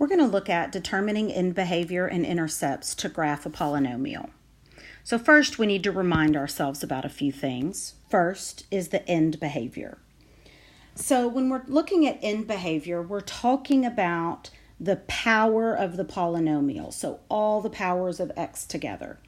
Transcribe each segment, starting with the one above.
We're going to look at determining end behavior and intercepts to graph a polynomial. So first, we need to remind ourselves about a few things. First is the end behavior. So when we're looking at end behavior, we're talking about the power of the polynomial, so all the powers of x together.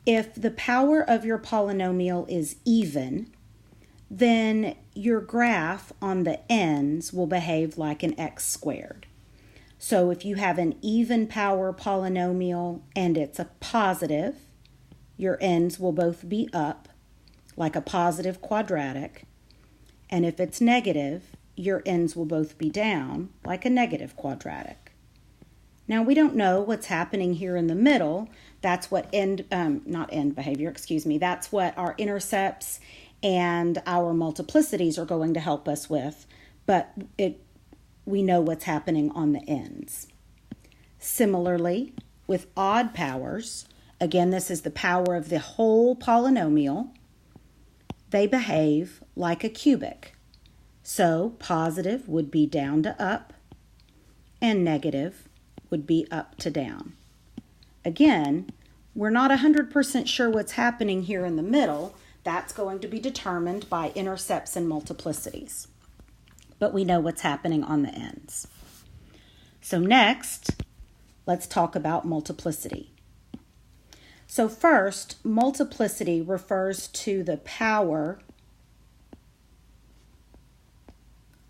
If the power of your polynomial is even, then your graph on the ends will behave like an x squared. So if you have an even power polynomial and it's a positive, your ends will both be up, like a positive quadratic. And if it's negative, your ends will both be down, like a negative quadratic. Now, we don't know what's happening here in the middle. That's what that's what our intercepts and our multiplicities are going to help us with, but we know what's happening on the ends. Similarly, with odd powers, again, this is the power of the whole polynomial, they behave like a cubic. So positive would be down to up, and negative would be up to down. Again, we're not 100% sure what's happening here in the middle. That's going to be determined by intercepts and multiplicities. But we know what's happening on the ends. So next, let's talk about multiplicity. So first, multiplicity refers to the power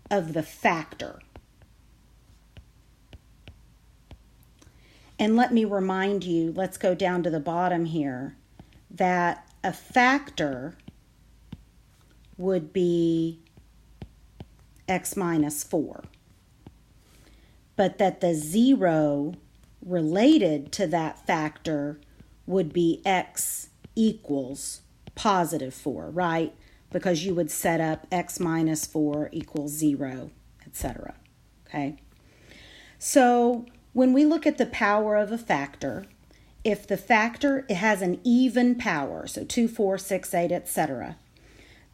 of the factor. And let me remind you, let's go down to the bottom here, that a factor would be x minus 4. But that the zero related to that factor would be x equals positive 4, right? Because you would set up x minus 4 equals 0, etc. Okay? So when we look at the power of a factor, if the factor has an even power, so 2, 4, 6, 8, etc.,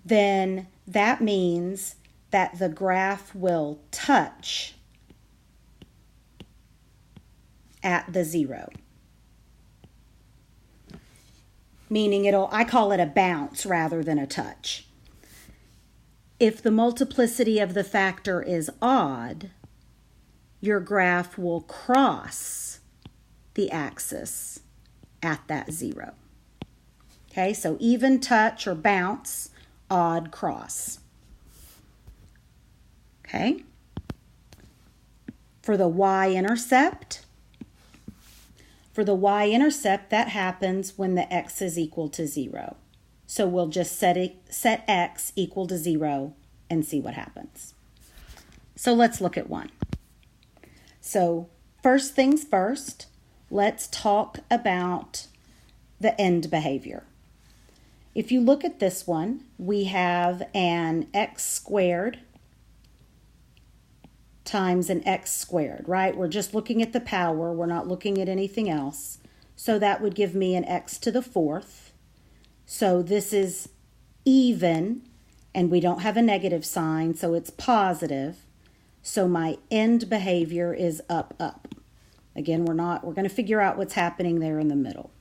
then that means that the graph will touch at the 0. Meaning I call it a bounce rather than a touch. If the multiplicity of the factor is odd, your graph will cross the axis at that 0. Okay, so even touch or bounce, odd cross. Okay, for the Y-intercept, that happens when the x is equal to 0. So we'll just set x equal to 0 and see what happens. So let's look at one. So first things first, let's talk about the end behavior. If you look at this one, we have an x squared times an x squared, right? We're just looking at the power. We're not looking at anything else. So that would give me an x to the 4th. So this is even, and we don't have a negative sign, so it's positive. So my end behavior is up, up. Again, we're going to figure out what's happening there in the middle.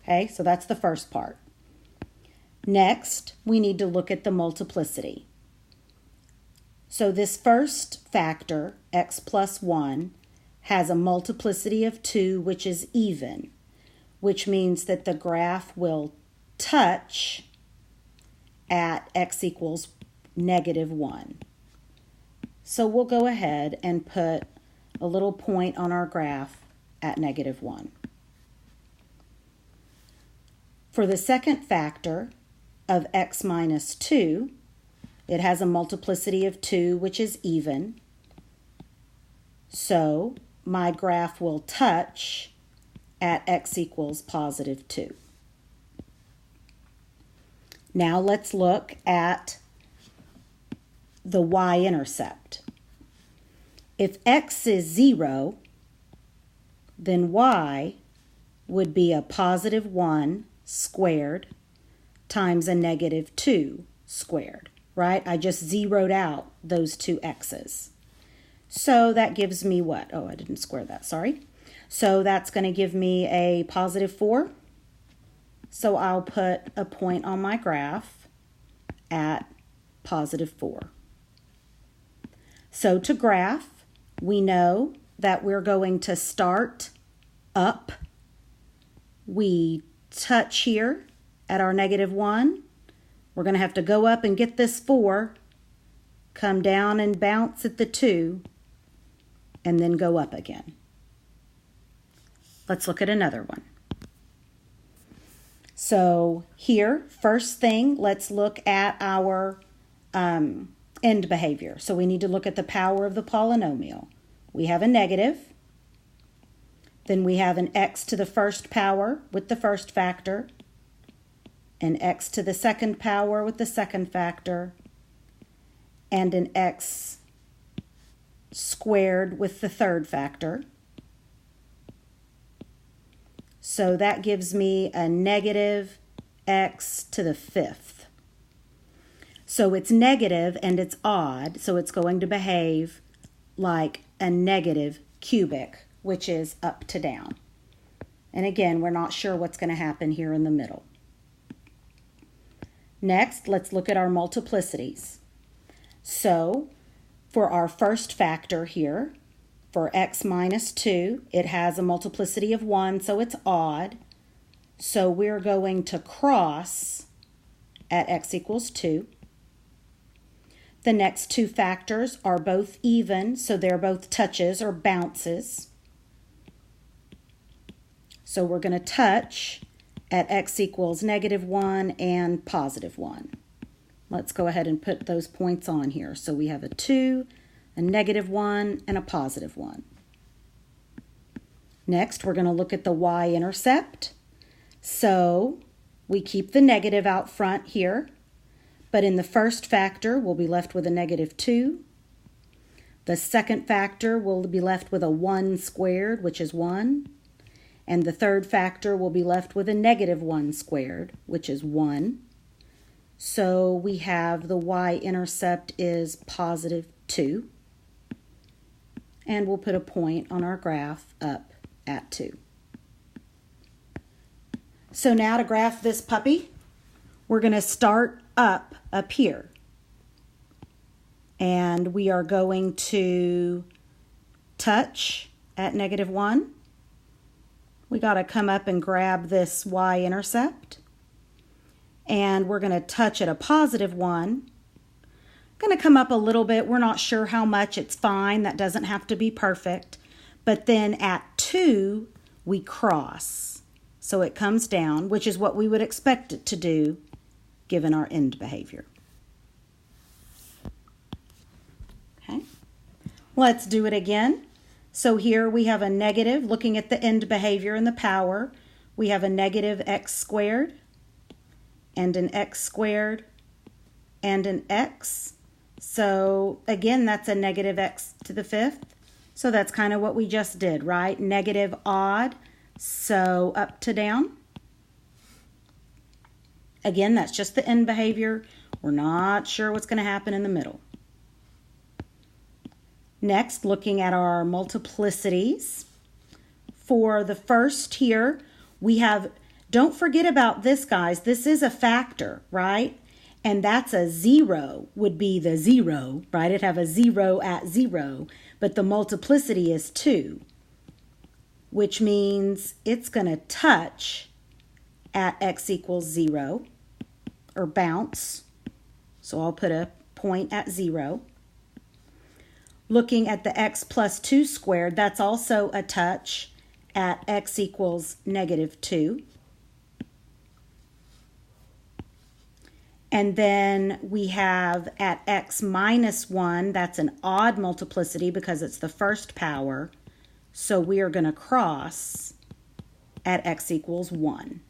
Okay, so that's the first part. Next, we need to look at the multiplicity. So this first factor, x plus 1, has a multiplicity of 2, which is even, which means that the graph will touch at x equals negative 1. So we'll go ahead and put a little point on our graph at negative 1. For the second factor of x minus 2, it has a multiplicity of 2, which is even. So my graph will touch at x equals positive 2. Now let's look at the Y-intercept. If x is 0, then y would be a positive 1 squared times a negative 2 squared, right? I just zeroed out those two x's. So that gives me what? Oh, I didn't square that, sorry. So that's going to give me a positive 4. So I'll put a point on my graph at positive 4. So to graph, we know that we're going to start up. We touch here at our -1. We're going to have to go up and get this 4, come down and bounce at the 2, and then go up again. Let's look at another one. So here, first thing, let's look at our end behavior. So we need to look at the power of the polynomial. We have a negative. Then we have an x to the first power with the first factor, an x to the second power with the second factor, and an x squared with the third factor. So that gives me a negative x to the 5th. So it's negative and it's odd, so it's going to behave like a negative cubic, which is up to down. And again, we're not sure what's going to happen here in the middle. Next, let's look at our multiplicities. So for our first factor here, for x minus 2, it has a multiplicity of 1, so it's odd. So we're going to cross at x equals 2. The next two factors are both even, so they're both touches or bounces. So we're going to touch at x equals -1 and +1. Let's go ahead and put those points on here. So we have a 2, a -1, and a +1. Next, we're going to look at the Y-intercept. So we keep the negative out front here, but in the first factor, we'll be left with a -2. The second factor will be left with a 1 squared, which is 1. And the third factor will be left with a -1 squared, which is 1. So we have the Y-intercept is +2. And we'll put a point on our graph up at 2. So now to graph this puppy, we're going to start up here. And we are going to touch at -1. We got to come up and grab this Y-intercept. And we're going to touch at a +1. Going to come up a little bit. We're not sure how much. It's fine. That doesn't have to be perfect. But then at 2, we cross. So it comes down, which is what we would expect it to do given our end behavior. Okay. Let's do it again. So here we have a negative, looking at the end behavior and the power, we have a negative x squared and an x squared and an x. So again, that's a negative x to the 5th. So that's kind of what we just did, right? Negative odd, so up to down. Again, that's just the end behavior. We're not sure what's going to happen in the middle. Next, looking at our multiplicities. For the first here, we have, don't forget about this, guys. This is a factor, right? And that's a 0 would be the 0, right? It'd have a 0 at 0, but the multiplicity is 2, which means it's going to touch at x equals 0, or bounce. So I'll put a point at 0. Looking at the x plus 2 squared, that's also a touch at x equals -2. And then we have at x minus 1, that's an odd multiplicity because it's the first power. So we are going to cross at x equals 1.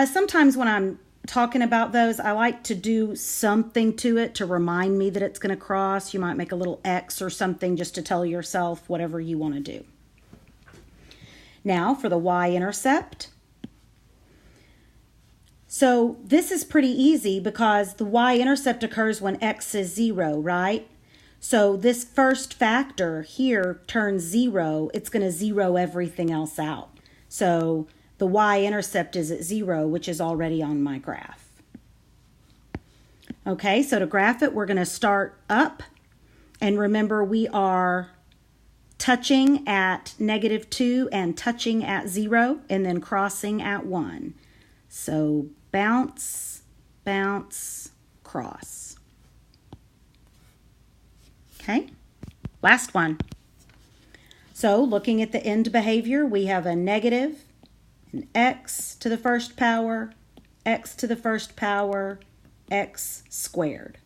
Sometimes when I'm talking about those, I like to do something to it to remind me that it's going to cross. You might make a little X or something just to tell yourself whatever you want to do. Now for the Y-intercept. So this is pretty easy because the y-intercept occurs when x is 0, right? So this first factor here turns 0. It's going to 0 everything else out. So the y-intercept is at 0, which is already on my graph. Okay, so to graph it, we're going to start up. And remember, we are touching at -2 and touching at 0 and then crossing at 1. So bounce, bounce, cross. Okay, last one. So looking at the end behavior, we have a negative, an x to the first power, x to the first power, x squared.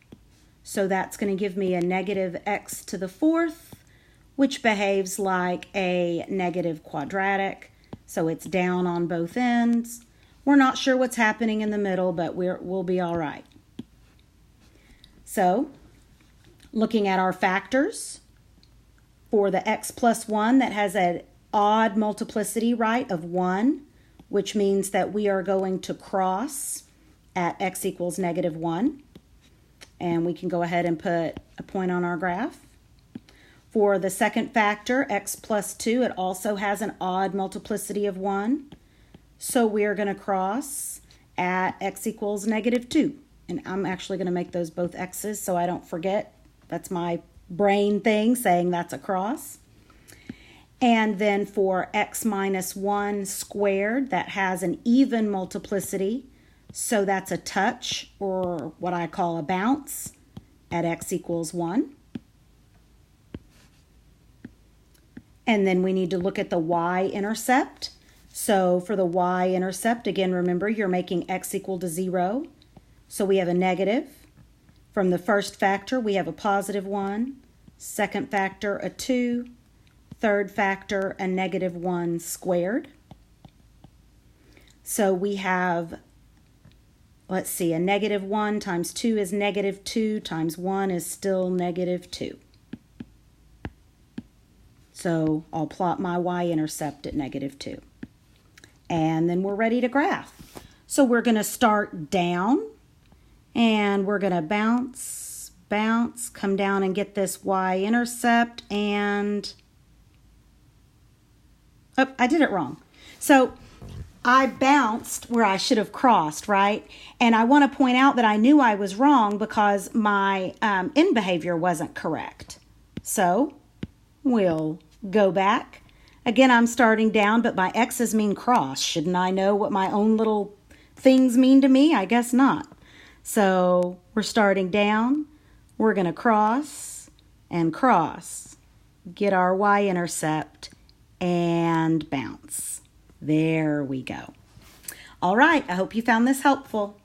So that's going to give me a negative x to the fourth, which behaves like a negative quadratic. So it's down on both ends. We're not sure what's happening in the middle, but we'll be all right. So looking at our factors, for the x plus 1, that has an odd multiplicity, right, of 1, which means that we are going to cross at x equals -1. And we can go ahead and put a point on our graph. For the second factor, x plus 2, it also has an odd multiplicity of 1. So we are going to cross at x equals -2. And I'm actually going to make those both x's so I don't forget. That's my brain thing saying that's a cross. And then for x minus 1 squared, that has an even multiplicity. So that's a touch, or what I call a bounce, at x equals 1. And then we need to look at the y-intercept. So for the y-intercept, again, remember, you're making x equal to 0. So we have a negative. From the first factor, we have a +1. Second factor, a 2. Third factor, a -1 squared. So we have, let's see, a -1 times 2 is -2 times 1 is still -2. So I'll plot my y-intercept at -2. And then we're ready to graph. So we're going to start down, and we're going to bounce, bounce, come down and get this y-intercept, and oh, I did it wrong. So I bounced where I should have crossed, right? And I want to point out that I knew I was wrong because my end behavior wasn't correct. So we'll go back. Again, I'm starting down, but my x's mean cross. Shouldn't I know what my own little things mean to me? I guess not. So we're starting down. We're going to cross and cross. Get our y-intercept and bounce. There we go. All right, I hope you found this helpful.